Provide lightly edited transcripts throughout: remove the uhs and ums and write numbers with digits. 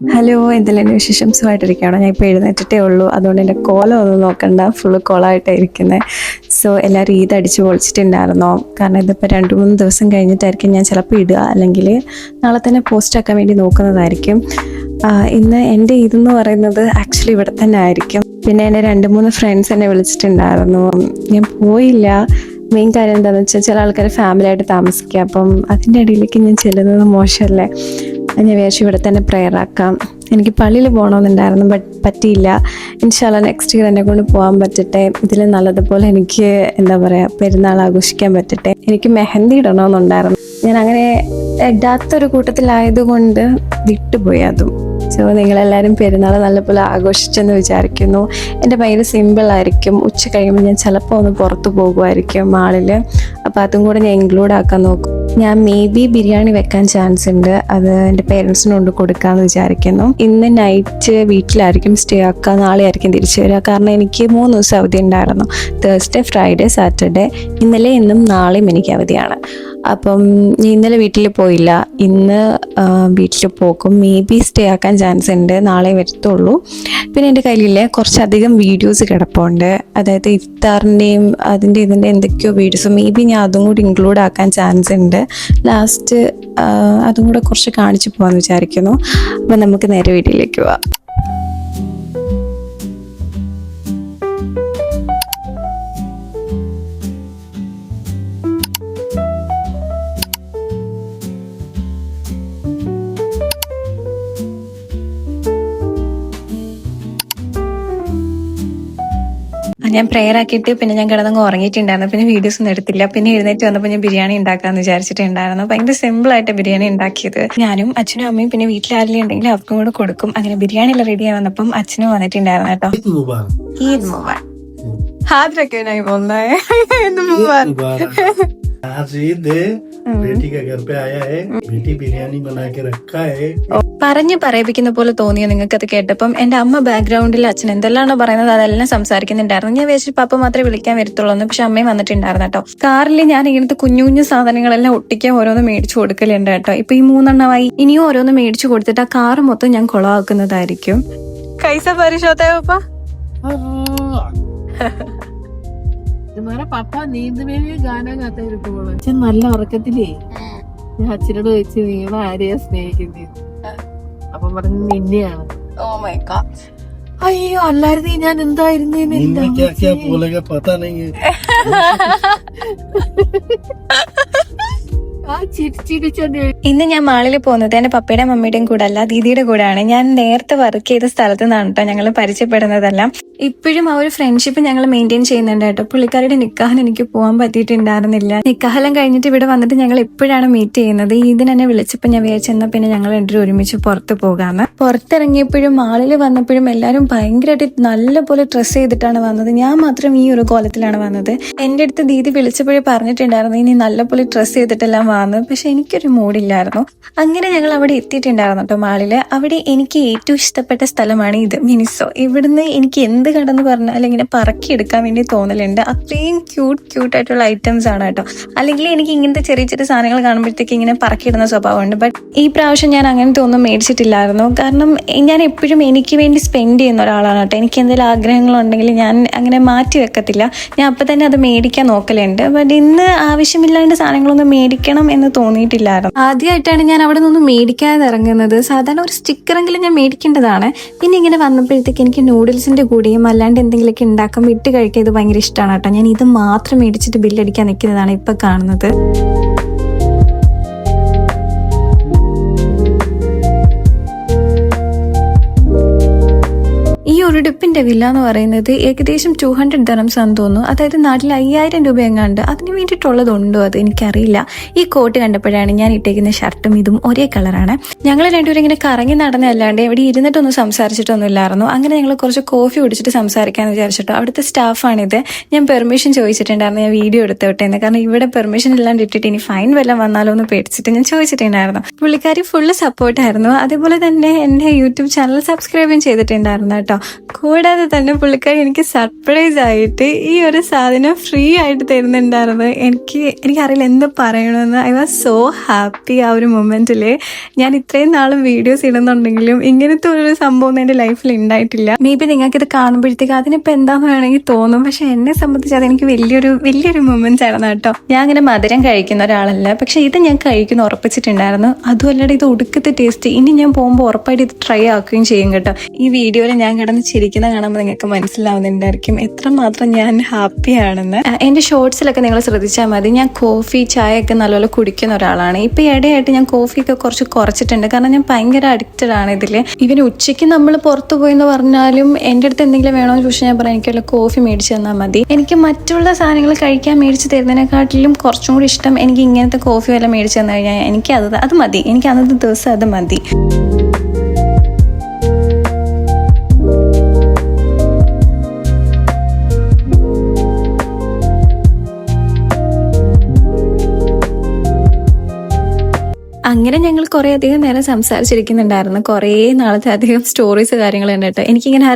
Hello, എന്തെല്ലാം വിശേഷം? സുഖമായിട്ടിരിക്കുകയാണോ? ഞാൻ ഇപ്പോൾ എഴുന്നേറ്റിട്ടേ ഉള്ളൂ, അതുകൊണ്ട് എൻ്റെ കോലം ഒന്നും നോക്കണ്ട, ഫുള്ള് കോളമായിട്ടാണ് ഇരിക്കുന്നത്. സോ എല്ലാവരും ഈദ് അടിച്ച് പൊളിച്ചിട്ടുണ്ടായിരുന്നോ? കാരണം ഇതിപ്പോൾ 2-3 ദിവസം കഴിഞ്ഞിട്ടായിരിക്കും ഞാൻ ചിലപ്പോൾ ഇടുക, അല്ലെങ്കിൽ നാളെ തന്നെ പോസ്റ്റ് ആക്കാൻ വേണ്ടി നോക്കുന്നതായിരിക്കും. ഇന്ന് എൻ്റെ ഇതെന്ന് പറയുന്നത് ആക്ച്വലി ഇവിടെ തന്നെ ആയിരിക്കും. പിന്നെ എൻ്റെ 2-3 ഫ്രണ്ട്സ് എന്നെ വിളിച്ചിട്ടുണ്ടായിരുന്നു, ഞാൻ പോയില്ല. മെയിൻ കാര്യം എന്താണെന്ന് വെച്ചാൽ ചില ആൾക്കാർ ഫാമിലി ആയിട്ട് താമസിക്കുക, അപ്പം അതിൻ്റെ ഇടയിലേക്ക് ഞാൻ ചെല്ലുന്നത് മോശമല്ലേ. ഞാൻ വിചാരിച്ചു ഇവിടെ തന്നെ പ്രെയർ ആക്കാം. എനിക്ക് പള്ളിയിൽ പോകണമെന്നുണ്ടായിരുന്നു, ബട്ട് പറ്റിയില്ല. ഇൻഷാ അല്ലാഹ് നെക്സ്റ്റ് ഇയർ എന്നെ കൊണ്ട് പോകാൻ പറ്റട്ടെ. ഇതിൽ നല്ലതുപോലെ എനിക്ക് എന്താ പറയുക, പെരുന്നാൾ ആഘോഷിക്കാൻ പറ്റട്ടെ. എനിക്ക് മെഹന്തി ഇടണമെന്നുണ്ടായിരുന്നു, ഞാൻ അങ്ങനെ ഇടാത്തൊരു കൂട്ടത്തിലായതുകൊണ്ട് വിട്ടുപോയി അതും. സോ നിങ്ങളെല്ലാവരും പെരുന്നാൾ നല്ലപോലെ ആഘോഷിച്ചെന്ന് വിചാരിക്കുന്നു. എൻ്റെ ഭയങ്കര സിമ്പിളായിരിക്കും. ഉച്ച കഴിയുമ്പോൾ ഞാൻ ചിലപ്പോൾ ഒന്ന് പുറത്ത് പോകുമായിരിക്കും മാളിൽ, അപ്പോൾ അതും കൂടെ ഞാൻ ഇൻക്ലൂഡ് ആക്കാൻ നോക്കും. ഞാൻ മേ ബി ബിരിയാണി വെക്കാൻ ചാൻസ് ഉണ്ട്, അത് എൻ്റെ പേരൻസിന് കൊണ്ട് കൊടുക്കാമെന്ന് വിചാരിക്കുന്നു. ഇന്ന് നൈറ്റ് വീട്ടിലായിരിക്കും സ്റ്റേ ആക്കുക, നാളെ ആയിരിക്കും തിരിച്ചു വരിക. കാരണം എനിക്ക് 3 ദിവസം അവധി ഉണ്ടായിരുന്നു, തേഴ്സ്ഡേ, ഫ്രൈഡേ, സാറ്റർഡേ. ഇന്നലെ ഇന്നും നാളെയും എനിക്ക് അവധിയാണ്. അപ്പം ഞാൻ ഇന്നലെ വീട്ടിൽ പോയില്ല, ഇന്ന് വീട്ടിൽ പോകും. മേ ബി സ്റ്റേ ആക്കാൻ ചാൻസ് ഉണ്ട്, നാളെ വരത്തുള്ളൂ. പിന്നെ എൻ്റെ കയ്യിലില്ലേ കുറച്ചധികം വീഡിയോസ് കിടപ്പുണ്ട്, അതായത് ഇഫ്താറിൻ്റെയും ഇതിൻ്റെ എന്തൊക്കെയോ വീഡിയോസ്. മേ ബി ഞാൻ അതും കൂടി ഇൻക്ലൂഡ് ആക്കാൻ ചാൻസ് ഉണ്ട്. ലാസ്റ്റ് അതും കൂടെ കുറച്ച് കാണിച്ചു പോകാമെന്ന് വിചാരിക്കുന്നു. അപ്പം നമുക്ക് നേരെ വീഡിയോയിലേക്ക് പോവാം. ഞാൻ പ്രെയർ ആക്കിയിട്ട് പിന്നെ ഞാൻ കിടന്നങ്ങ് ഉറങ്ങിയിട്ടുണ്ടായിരുന്നു. പിന്നെ വീഡിയോസ് ഒന്നും എടുത്തില്ല. പിന്നെ എഴുന്നേറ്റ് വന്നപ്പോൾ ഞാൻ ബിരിയാണി ഉണ്ടാക്കാന്ന് വിചാരിച്ചിട്ടുണ്ടായിരുന്നു. ഭയങ്കര സിമ്പിൾ ആയിട്ട് ബിരിയാണി ഉണ്ടാക്കിയത്. ഞാനും അച്ഛനും അമ്മയും പിന്നെ വീട്ടിൽ ആരെങ്കിലും ഉണ്ടെങ്കിൽ അവർക്കും കൂടെ കൊടുക്കും. അങ്ങനെ ബിരിയാണി എല്ലാം റെഡി ആയി വന്നപ്പം അച്ഛനും വന്നിട്ടുണ്ടായിരുന്നു കേട്ടോ. ഈദ് മുബാറക്. ഹാദ്രൊക്കെ പോകുന്നേ. आज ईद है, बेटी के घर पे आया है, बेटी बिरयानी बना के रखा है. പറഞ്ഞു പറയിപ്പിക്കുന്ന പോലെ തോന്നിയോ നിങ്ങൾക്ക് അത് കേട്ടപ്പം? എന്റെ അമ്മ ബാക്ക്ഗ്രൗണ്ടിൽ അച്ഛൻ എന്തെല്ലാണോ പറയുന്നത് അതെല്ലാം സംസാരിക്കുന്നുണ്ടായിരുന്നു. ഞാൻ വിചാരിച്ചു പപ്പ മാത്രമേ വിളിക്കാൻ വരത്തുള്ളൂ, പക്ഷെ അമ്മയും വന്നിട്ടുണ്ടായിരുന്നു കേട്ടോ. കാറിൽ ഞാൻ ഇങ്ങനത്തെ കുഞ്ഞു കുഞ്ഞു സാധനങ്ങളെല്ലാം ഒട്ടിക്കാൻ ഓരോന്ന് മേടിച്ചു കൊടുക്കലുണ്ട് കേട്ടോ. ഇപ്പൊ ഈ 3 എണ്ണമായി, ഇനിയും ഓരോന്ന് മേടിച്ചു കൊടുത്തിട്ട് ആ കാറ് മൊത്തം ഞാൻ കൊളാക്കുന്നതായിരിക്കും. കൈസ പരിശോധന പപ്പ. പപ്പ നീന്തുമേനി ഗാനം കാത്തിരിക്കുമ്പോൾ അച്ഛൻ നല്ല ഉറക്കത്തിലേ ഞാൻ അച്ഛനോട് ചോദിച്ചു നിങ്ങൾ ആരെയാ സ്നേഹിക്കുന്നത്, അപ്പൊ പറഞ്ഞു നിന്നെയാണ്. Oh my God. അയ്യോ അല്ലായിരുന്നു ഞാൻ എന്തായിരുന്നു ഇന്ന് ഞാൻ മാളിൽ പോകുന്നത് എന്റെ പപ്പയുടെയും മമ്മിയുടെയും കൂടെ അല്ല, ദീദിയുടെ കൂടെയാണ്. ഞാൻ നേരത്തെ വർക്ക് ചെയ്ത സ്ഥലത്ത് നിന്നാണ് കേട്ടോ ഞങ്ങൾ പരിചയപ്പെടുന്നതെല്ലാം. ഇപ്പോഴും ആ ഒരു ഫ്രണ്ട്ഷിപ്പ് ഞങ്ങൾ മെയിൻറ്റെയിൻ ചെയ്യുന്നുണ്ട് കേട്ടോ. പുള്ളിക്കാരുടെ നിക്കാഹിന് എനിക്ക് പോകാൻ പറ്റിയിട്ടുണ്ടായിരുന്നില്ല. നിക്കാഹെല്ലാം കഴിഞ്ഞിട്ട് ഇവിടെ വന്നിട്ട് ഞങ്ങൾ എപ്പോഴാണ് മീറ്റ് ചെയ്യുന്നത്. ഇതിന് എന്നെ വിളിച്ചപ്പോൾ ഞാൻ വിചാരിച്ചെന്നാൽ പിന്നെ ഞങ്ങൾ രണ്ടുപേരും ഒരുമിച്ച് പുറത്ത് പോകാമെന്ന്. പുറത്തിറങ്ങിയപ്പോഴും മാളിൽ വന്നപ്പോഴും എല്ലാവരും ഭയങ്കരമായിട്ട് നല്ലപോലെ ഡ്രസ്സ് ചെയ്തിട്ടാണ് വന്നത്. ഞാൻ മാത്രം ഈ ഒരു കോലത്തിലാണ് വന്നത്. എൻ്റെ അടുത്ത് ദീദി വിളിച്ചപ്പോഴേ പറഞ്ഞിട്ടുണ്ടായിരുന്നു ഇനി നല്ലപോലെ ഡ്രസ്സ് ചെയ്തിട്ടെല്ലാം വന്നത്, പക്ഷെ എനിക്കൊരു മൂഡില്ലായിരുന്നു. അങ്ങനെ ഞങ്ങൾ അവിടെ എത്തിയിട്ടുണ്ടായിരുന്നു കേട്ടോ മാളില്. അവിടെ എനിക്ക് ഏറ്റവും ഇഷ്ടപ്പെട്ട സ്ഥലമാണ് ഇത്, മിനിസോ. ഇവിടുന്ന് എനിക്ക് എന്ത് കണ്ടെന്ന് പറഞ്ഞാൽ ഇങ്ങനെ പറക്കിയെടുക്കാൻ വേണ്ടി തോന്നലുണ്ട്. അത്രയും ക്യൂട്ടായിട്ടുള്ള ഐറ്റംസ് ആണ് കേട്ടോ. അല്ലെങ്കിൽ എനിക്ക് ഇങ്ങനത്തെ ചെറിയ ചെറിയ സാധനങ്ങൾ കാണുമ്പോഴത്തേക്ക് ഇങ്ങനെ പറക്കിയിടുന്ന സ്വഭാവമുണ്ട്. ബട്ട് ഈ പ്രാവശ്യം ഞാൻ അങ്ങനത്തെ ഒന്നും മേടിച്ചിട്ടില്ലായിരുന്നു. കാരണം ഞാൻ എപ്പോഴും എനിക്ക് വേണ്ടി സ്പെൻഡ് ചെയ്യുന്ന ഒരാളാണ് കേട്ടോ. എനിക്ക് എന്തെങ്കിലും ആഗ്രഹങ്ങളുണ്ടെങ്കിൽ ഞാൻ അങ്ങനെ മാറ്റി വെക്കത്തില്ല, ഞാൻ അപ്പം തന്നെ അത് മേടിക്കാൻ നോക്കലുണ്ട്. ബട്ട് ഇന്ന് ആവശ്യമില്ലാണ്ട് സാധനങ്ങളൊന്നും മേടിക്കണം എന്ന് തോന്നിയിട്ടില്ലായിരുന്നു. ആദ്യമായിട്ടാണ് ഞാൻ അവിടെ നിന്നൊന്നും മേടിക്കാതെ ഇറങ്ങുന്നത്. സാധാരണ ഒരു സ്റ്റിക്കറെങ്കിലും ഞാൻ മേടിക്കേണ്ടതാണ്. പിന്നെ ഇങ്ങനെ വന്നപ്പോഴത്തേക്ക് എനിക്ക് നൂഡിൽസിന്റെ കൂടെയും അല്ലാണ്ട് എന്തെങ്കിലുമൊക്കെ ഉണ്ടാക്കുമ്പോൾ ഇട്ട് കഴിക്കാൻ ഇത് ഭയങ്കര ഇഷ്ടമാണ് കേട്ടോ. ഞാൻ ഇത് മാത്രം മേടിച്ചിട്ട് ബില്ലടിക്കാൻ നിൽക്കുന്നതാണ് ഇപ്പൊ കാണുന്നത്. ഈ ഉടുപ്പിന്റെ വില എന്ന് പറയുന്നത് ഏകദേശം 200 dirhams ആണെന്ന് തോന്നുന്നു. അതായത് നാട്ടിൽ 5000 രൂപ എങ്ങാണ്ട്. അതിന് വേണ്ടിയിട്ടുള്ളതുണ്ടോ അത് എനിക്കറിയില്ല. ഈ കോട്ട് കണ്ടപ്പോഴാണ് ഞാൻ ഇട്ടേക്കുന്ന ഷർട്ടും ഇതും ഒരേ കളറാണ്. ഞങ്ങൾ രണ്ടുപേരും ഇങ്ങനെ കറങ്ങി നടന്നല്ലാണ്ട് ഇവിടെ ഇരുന്നിട്ടൊന്നും സംസാരിച്ചിട്ടൊന്നും ഇല്ലായിരുന്നു. അങ്ങനെ ഞങ്ങൾ കുറച്ച് കോഫി കുടിച്ചിട്ട് സംസാരിക്കാന്ന് വിചാരിച്ചിട്ടോ. അവിടുത്തെ സ്റ്റാഫാണിത്. ഞാൻ പെർമിഷൻ ചോദിച്ചിട്ടുണ്ടായിരുന്നു ഞാൻ വീഡിയോ എടുത്തോട്ടെ എന്ന്. കാരണം ഇവിടെ പെർമിഷൻ ഇല്ലാണ്ട് ഇട്ടിട്ട് ഇനി ഫൈൻ വല്ലതും വന്നാലോ എന്ന് പേടിച്ചിട്ട് ഞാൻ ചോദിച്ചിട്ടുണ്ടായിരുന്നു. പുള്ളിക്കാരി ഫുള്ള് സപ്പോർട്ടായിരുന്നു. അതേപോലെ തന്നെ എൻ്റെ യൂട്യൂബ് ചാനൽ സബ്സ്ക്രൈബും ചെയ്തിട്ടുണ്ടായിരുന്നു കേട്ടോ. കൂൾ കൂടാതെ തന്നെ പുള്ളിക്കാരി എനിക്ക് സർപ്രൈസ് ആയിട്ട് ഈ ഒരു സാധനം ഫ്രീ ആയിട്ട് തരുന്നുണ്ടായിരുന്നു. എനിക്കറിയില്ല എന്ത് പറയണമെന്ന്. ഐ വാസ് സോ ഹാപ്പി ആ ഒരു മൊമെന്റിൽ. ഞാൻ ഇത്രയും നാളും വീഡിയോസ് ഇടുന്നുണ്ടെങ്കിലും ഇങ്ങനത്തെ ഒരു സംഭവം എൻ്റെ ലൈഫിൽ ഉണ്ടായിട്ടില്ല. മേ ബി നിങ്ങൾക്കിത് കാണുമ്പോഴത്തേക്ക് അതിനിപ്പോൾ എന്താന്ന് വേണമെങ്കിൽ തോന്നും, പക്ഷെ എന്നെ സംബന്ധിച്ച് അതെനിക്ക് വലിയൊരു മൊമെന്റ് ആയിരുന്നു കേട്ടോ. ഞാൻ അങ്ങനെ മധുരം കഴിക്കുന്ന ഒരാളല്ല, പക്ഷെ ഇത് ഞാൻ കഴിക്കുന്ന ഉറപ്പിച്ചിട്ടുണ്ടായിരുന്നു. അതുമല്ലാതെ ഇത് ഒടുക്കത്തെ ടേസ്റ്റ്. ഇനി ഞാൻ പോകുമ്പോൾ ഉറപ്പായിട്ട് ഇത് ട്രൈ ആക്കുകയും ചെയ്യും കേട്ടോ. ഈ വീഡിയോയിൽ ഞാൻ കിടന്ന് ചിരിക്കുന്ന കാണുമ്പോൾ നിങ്ങൾക്ക് മനസ്സിലാവുന്നുണ്ടായിരിക്കും എത്രമാത്രം ഞാൻ ഹാപ്പിയാണെന്ന്. എൻ്റെ ഷോർട്സിലൊക്കെ നിങ്ങൾ ശ്രദ്ധിച്ചാൽ മതി, ഞാൻ കോഫി ചായ ഒക്കെ നല്ലപോലെ കുടിക്കുന്ന ഒരാളാണ്. ഇപ്പം ഇടയായിട്ട് ഞാൻ കോഫിയൊക്കെ കുറച്ച് കുറച്ചിട്ടുണ്ട്, കാരണം ഞാൻ ഭയങ്കര അഡിക്റ്റഡ് ആണ് ഇതിൽ. ഇവന് ഉച്ചയ്ക്ക് നമ്മൾ പുറത്തു പോയി എന്ന് പറഞ്ഞാലും എൻ്റെ അടുത്ത് എന്തെങ്കിലും വേണമെന്ന് ചോദിച്ചാൽ ഞാൻ പറയാം എനിക്കുള്ള കോഫി മേടിച്ച് തന്നാൽ മതി. എനിക്ക് മറ്റുള്ള സാധനങ്ങൾ കഴിക്കാൻ മേടിച്ച് തരുന്നതിനെക്കാട്ടിലും കുറച്ചും കൂടി ഇഷ്ടം എനിക്ക് ഇങ്ങനത്തെ കോഫി വല്ല മേടിച്ച് തന്നു കഴിഞ്ഞാൽ എനിക്ക് അത് മതി. എനിക്ക് അന്നത്തെ ദിവസം അത് മതി. അങ്ങനെ ഞങ്ങൾ കുറേ അധികം നേരം സംസാരിച്ചിരിക്കുന്നുണ്ടായിരുന്നു. കുറേ നാളത്തെ അധികം സ്റ്റോറീസ് കാര്യങ്ങൾ കണ്ടിട്ട് എനിക്കിങ്ങനെ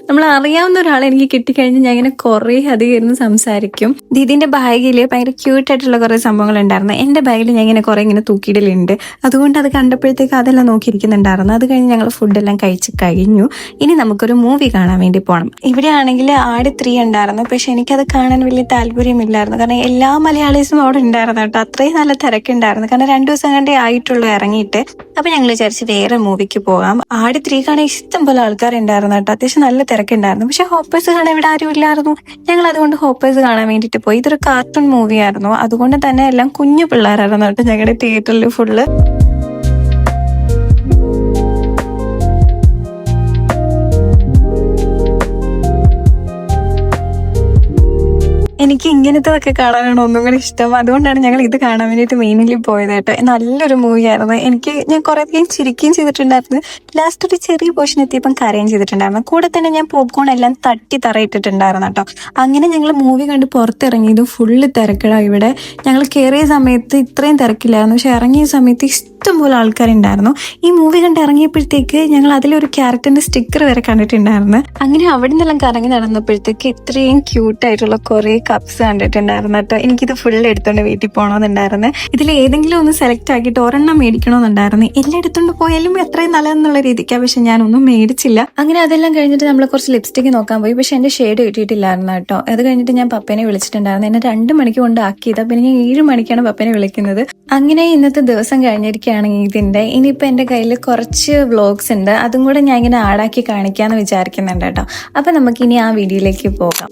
നമ്മൾ അറിയാവുന്ന ഒരാളെ എനിക്ക് കിട്ടിക്കഴിഞ്ഞ് ഞാൻ ഇങ്ങനെ കുറേ അധികം ഇരുന്ന് സംസാരിക്കും. ദീദിന്റെ ബാഗിൽ ഭയങ്കര ക്യൂട്ടായിട്ടുള്ള കുറേ സംഭവങ്ങൾ ഉണ്ടായിരുന്നു. എൻ്റെ ബാഗിൽ ഞാൻ ഇങ്ങനെ കുറേ ഇങ്ങനെ തൂക്കിയിടലുണ്ട്. അതുകൊണ്ട് അത് കണ്ടപ്പോഴത്തേക്ക് അതെല്ലാം നോക്കിയിരിക്കുന്നുണ്ടായിരുന്നു. അത് കഴിഞ്ഞ് ഞങ്ങൾ ഫുഡെല്ലാം കഴിച്ച് കഴിഞ്ഞു. ഇനി നമുക്കൊരു മൂവി കാണാൻ വേണ്ടി പോകണം. ഇവിടെ ആണെങ്കിൽ ആട് 3 ഉണ്ടായിരുന്നു, പക്ഷെ എനിക്കത് കാണാൻ വലിയ താല്പര്യമില്ലായിരുന്നു. കാരണം എല്ലാ മലയാളീസും അവിടെ ഉണ്ടായിരുന്നു കേട്ടോ. അത്രയും നല്ല തിരക്കുണ്ടായിരുന്നു. കാരണം 2 ദിവസം കണ്ടേ ആയിട്ടുള്ളൂ ഇറങ്ങിയിട്ട്. അപ്പൊ ഞങ്ങൾ വിചാരിച്ച് വേറെ മൂവിക്ക് പോകാം. ആട് 3 കാണാൻ ഇഷ്ടം പോലെ ആൾക്കാരുണ്ടായിരുന്നു കേട്ടോ. അത്യാവശ്യം നല്ല തിരക്കുണ്ടായിരുന്നു. പക്ഷെ ഹോപ്പേഴ്സ് കാണാൻ ഇവിടെ ആരും ഇല്ലായിരുന്നു. ഞങ്ങൾ അതുകൊണ്ട് ഹോപ്പേഴ്സ് കാണാൻ വേണ്ടിയിട്ട് പോയി. ഇതൊരു കാർട്ടൂൺ മൂവിയായിരുന്നു, അതുകൊണ്ട് തന്നെ എല്ലാം കുഞ്ഞു പിള്ളേരായിരുന്നു കേട്ടോ ഞങ്ങളുടെ തിയേറ്ററിൽ ഫുള്ള്. എനിക്ക് ഇങ്ങനത്തെ ഒക്കെ കാണാനാണ് ഒന്നും കൂടി ഇഷ്ടം. അതുകൊണ്ടാണ് ഞങ്ങൾ ഇത് കാണാൻ വേണ്ടിയിട്ട് മെയിൻലി പോയത് കേട്ടോ. നല്ലൊരു മൂവിയായിരുന്നു. ഞാൻ കുറെ അധികം ചിരിക്കുകയും ചെയ്തിട്ടുണ്ടായിരുന്നു. ലാസ്റ്റ് ഒരു ചെറിയ പോർഷൻ എത്തിയപ്പം കരയും ചെയ്തിട്ടുണ്ടായിരുന്നു. കൂടെ തന്നെ ഞാൻ പോപ്കോൺ എല്ലാം തട്ടി തറയിട്ടിട്ടുണ്ടായിരുന്നു കേട്ടോ. അങ്ങനെ ഞങ്ങൾ മൂവി കണ്ട് പുറത്തിറങ്ങിയതും ഫുള്ള് തിരക്കിടാം. ഇവിടെ ഞങ്ങൾ കയറിയ സമയത്ത് ഇത്രയും തിരക്കില്ലായിരുന്നു, പക്ഷെ ഇറങ്ങിയ സമയത്ത് ഇഷ്ടംപോലെ ആൾക്കാരുണ്ടായിരുന്നു. ഈ മൂവി കണ്ട് ഇറങ്ങിയപ്പോഴത്തേക്ക് ഞങ്ങൾ അതിലൊരു ക്യാരക്ടറിന്റെ സ്റ്റിക്കർ വരെ കണ്ടിട്ടുണ്ടായിരുന്നു. അങ്ങനെ അവിടെ നിന്നെല്ലാം കറങ്ങി നടന്നപ്പോഴത്തേക്ക് ഇത്രയും ക്യൂട്ടായിട്ടുള്ള കുറേ കപ്സ് കണ്ടിട്ടുണ്ടായിരുന്നു കേട്ടോ. എനിക്കിത് ഫുൾ എടുത്തോണ്ട് വീട്ടിൽ പോകണമെന്നുണ്ടായിരുന്നു. ഇതിൽ ഏതെങ്കിലും ഒന്ന് സെലക്ട് ആക്കിയിട്ട് ഒരെണ്ണം മേടിക്കണമെന്നുണ്ടായിരുന്നു. എല്ലാം എടുത്തോണ്ട് പോയാലും എത്രയും നല്ലതെന്നുള്ള രീതിക്കാണ്, പക്ഷെ ഞാനൊന്നും മേടിച്ചില്ല. അങ്ങനെ അതെല്ലാം കഴിഞ്ഞിട്ട് നമ്മൾ കുറച്ച് ലിപ്സ്റ്റിക്ക് നോക്കാൻ പോയി, പക്ഷെ എന്റെ ഷെയ്ഡ് കിട്ടിയിട്ടില്ലായിരുന്നു കേട്ടോ. അത് കഴിഞ്ഞിട്ട് ഞാൻ പപ്പേനെ വിളിച്ചിട്ടുണ്ടായിരുന്നു. എന്നെ 2 മണിക്ക് കൊണ്ട് ആക്കിയതാ. പിന്നെ ഞാൻ 7 മണിക്കാണ് പപ്പേനെ വിളിക്കുന്നത്. അങ്ങനെ ഇന്നത്തെ ദിവസം കഴിഞ്ഞിരിക്കുകയാണെങ്കിൽ ഇതിന്റെ ഇനിയിപ്പോൾ എൻ്റെ കയ്യിൽ കുറച്ച് വ്ലോഗ്സ് ഉണ്ട്, അതും കൂടെ ഞാൻ ഇങ്ങനെ ആഡാക്കി കാണിക്കാമെന്ന് വിചാരിക്കുന്നുണ്ട് കേട്ടോ. അപ്പം നമുക്കിനി ആ വീഡിയോയിലേക്ക് പോകാം.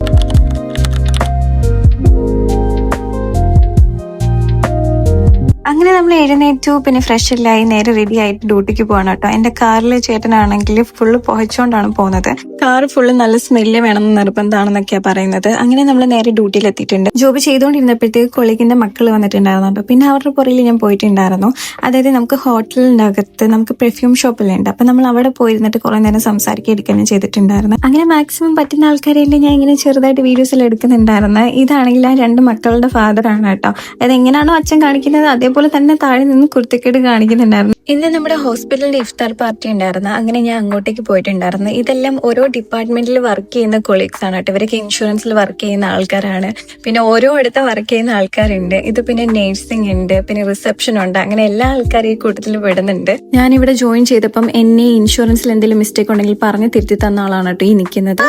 അങ്ങനെ നമ്മൾ എഴുന്നേറ്റു, പിന്നെ ഫ്രഷ് എല്ലായി നേരെ റെഡി ആയിട്ട് ഡ്യൂട്ടിക്ക് പോകണം കേട്ടോ. എന്റെ കാറിൽ ചേട്ടനാണെങ്കിൽ ഫുള്ള് പുകച്ചുകൊണ്ടാണ് പോകുന്നത്. കാർ ഫുള്ള് നല്ല സ്മെല്ല് വേണമെന്ന് നിർബന്ധമാണെന്നൊക്കെയാണ് പറയുന്നത്. അങ്ങനെ നമ്മൾ നേരെ ഡ്യൂട്ടിയിൽ എത്തിയിട്ടുണ്ട്. ജോബ് ചെയ്തുകൊണ്ടിരുന്നപ്പോഴത്തേക്ക് കൊളീഗിന്റെ മക്കൾ വന്നിട്ടുണ്ടായിരുന്നു കേട്ടോ. പിന്നെ അവരുടെ പുറകിൽ ഞാൻ പോയിട്ടുണ്ടായിരുന്നു. അതായത് നമുക്ക് ഹോട്ടലിൻ്റെ അകത്ത് നമുക്ക് പെർഫ്യൂം ഷോപ്പെല്ലാം ഉണ്ട്. അപ്പൊ നമ്മൾ അവിടെ പോയിരുന്നിട്ട് കുറെ നേരം സംസാരിക്കുക എടുക്കുകയും ചെയ്തിട്ടുണ്ടായിരുന്നു. അങ്ങനെ മാക്സിമം പറ്റുന്ന ആൾക്കാരെല്ലാം ഞാൻ ഇങ്ങനെ ചെറുതായിട്ട് വീഡിയോസിൽ എടുക്കുന്നുണ്ടായിരുന്നു. ഇതാണെങ്കിൽ ആ 2 മക്കളുടെ ഫാദറാണ് കേട്ടോ. അതെങ്ങനെയാണോ അച്ഛൻ കാണിക്കുന്നത് അതേപോലെ തന്നെ താഴെ നിന്ന് കുർത്തിക്കേട് കാണിക്കുന്നുണ്ടായിരുന്നു. ഇന്ന് നമ്മുടെ ഹോസ്പിറ്റലിൽ ഇഫ്താർ പാർട്ടി ഉണ്ടായിരുന്നു. അങ്ങനെ ഞാൻ അങ്ങോട്ടേക്ക് പോയിട്ടുണ്ടായിരുന്നു. ഇതെല്ലാം ഓരോ ഡിപ്പാർട്ട്മെന്റിൽ വർക്ക് ചെയ്യുന്ന കൊളീഗ്സ് ആണ് കേട്ടോ. ഇവരൊക്കെ ഇൻഷുറൻസിൽ വർക്ക് ചെയ്യുന്ന ആൾക്കാരാണ്. പിന്നെ ഓരോ ഇടത്ത് വർക്ക് ചെയ്യുന്ന ആൾക്കാരുണ്ട്. ഇത് പിന്നെ നേഴ്സിംഗ് ഉണ്ട്, പിന്നെ റിസപ്ഷൻ ഉണ്ട്. അങ്ങനെ എല്ലാ ആൾക്കാരും ഈ കൂട്ടത്തിൽ വിടുന്നുണ്ട്. ഞാനിവിടെ ജോയിൻ ചെയ്തപ്പം എന്നെ ഇൻഷുറൻസിൽ എന്തെങ്കിലും മിസ്റ്റേക്ക് ഉണ്ടെങ്കിൽ പറഞ്ഞ് തിരുത്തി തന്ന ആളാണ് കേട്ടോ ഈ നിൽക്കുന്നത്.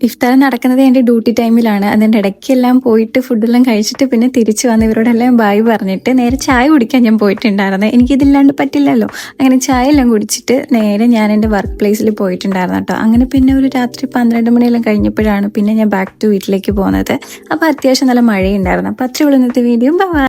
ഇഫ്താർ നടക്കുന്നത് എൻ്റെ ഡ്യൂട്ടി ടൈമിലാണ്. അതിൻ്റെ ഇടയ്ക്കെല്ലാം പോയിട്ട് ഫുഡെല്ലാം കഴിച്ചിട്ട് പിന്നെ തിരിച്ചു വന്ന് ഇവരോടെല്ലാം ബായ് പറഞ്ഞിട്ട് നേരെ ചായ കുടിക്കാൻ ഞാൻ പോയിട്ടുണ്ടായിരുന്നു. എനിക്കിതില്ലാണ്ട് പറ്റില്ലല്ലോ. അങ്ങനെ ചായ എല്ലാം കുടിച്ചിട്ട് നേരെ ഞാൻ എൻ്റെ വർക്ക് പ്ലേസിൽ പോയിട്ടുണ്ടായിരുന്നു കേട്ടോ. അങ്ങനെ പിന്നെ ഒരു രാത്രി 12 മണിയെല്ലാം കഴിഞ്ഞപ്പോഴാണ് പിന്നെ ഞാൻ ബാക്ക് ടു വീട്ടിലേക്ക് പോകുന്നത്. അപ്പോൾ അത്യാവശ്യം നല്ല മഴയുണ്ടായിരുന്നു. അപ്പോൾ അത്രയുള്ള ഇന്നത്തെ വീഡിയോ. ബൈ.